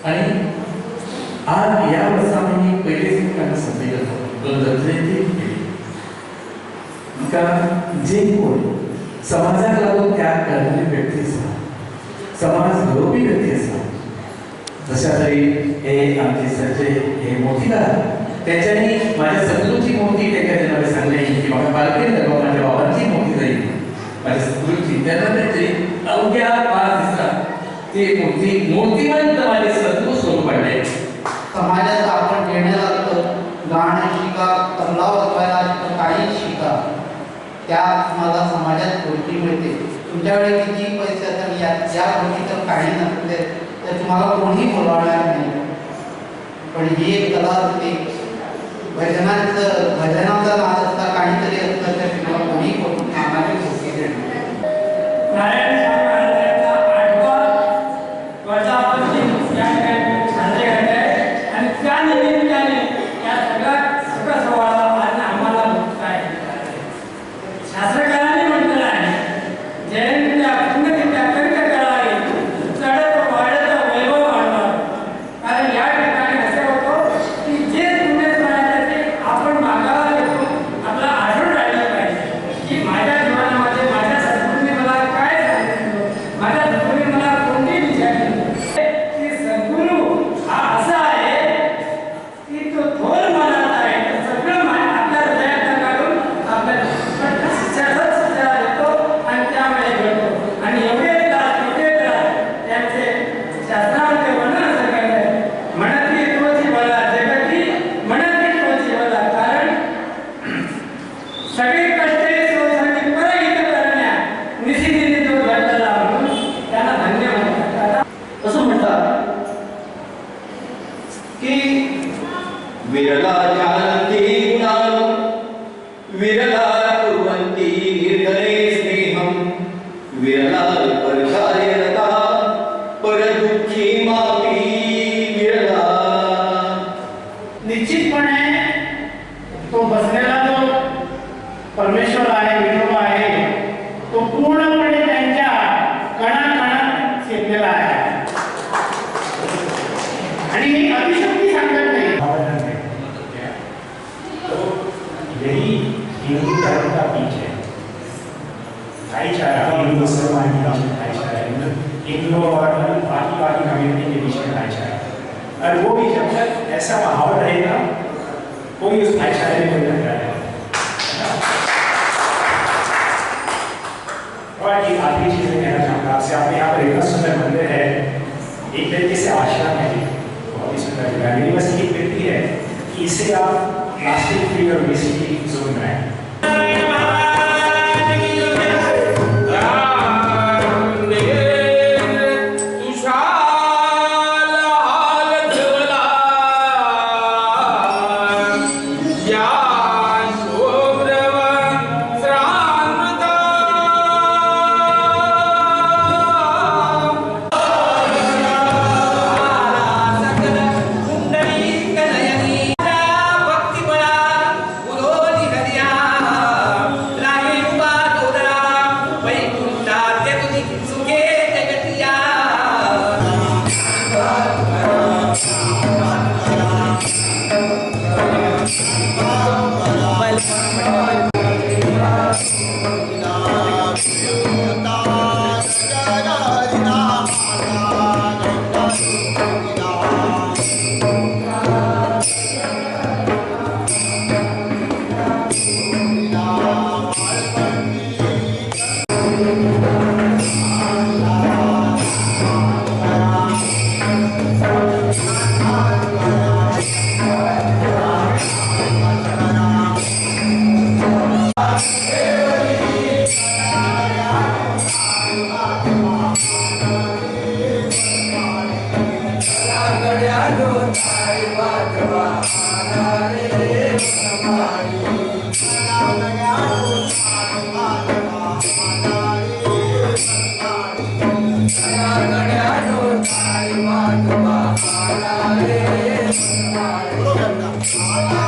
आणि आज या वर्षामध्ये पहिलेच त्यांना संदेश का जे कोण समाजात लागून त्याग करणारी व्यक्ती असतात, समाज विरोधी व्यक्ती असतात. जशा तरी हे आमचे सरचे हे मोठीदार त्याच्यानी माझ्या सद्गुरूची मूर्ती त्याच्या नावे सांगणे की माझ्या बालकेंद्र माझ्या बाबांची मूर्ती जाईल, माझ्या सद्गुरूची त्यांना त्याचे अवघ्या 5 दिवसात ते मूर्तिमंत माझे सद्गुरू स्वरूप पडले. समाजात आपण घेणं लागतं, गाणं शिका, तबला वाजवायला काही शिका, त्यात मला समाजात गोष्टी मिळते. तुमच्याकडे किती पैसे असतात या गोष्टी तर काही नसते तर तुम्हाला कोणी बोलवणार नाही. पण ही एक कला असते, भजनाचा नाद असता, काहीतरी असतं तर तुम्हाला कोणी आम्हाला गोष्टी देणार. और वो भी जब तक ऐसा माहौल रहेगा कोई उस भाईचारे में नहीं रहेगा। और एक आखिरी चीज मैं कहना चाहूँगा आपसे, आपने यहाँ पर इतना सुंदर मंदिर है, एक तरीके से आश्रम है, बहुत ही सुंदर जगह है। मेरी बस एक व्यक्ति है कि इसे आप प्लास्टिक फ्री और वेस्ट फ्री जोन बनाएं। Hello.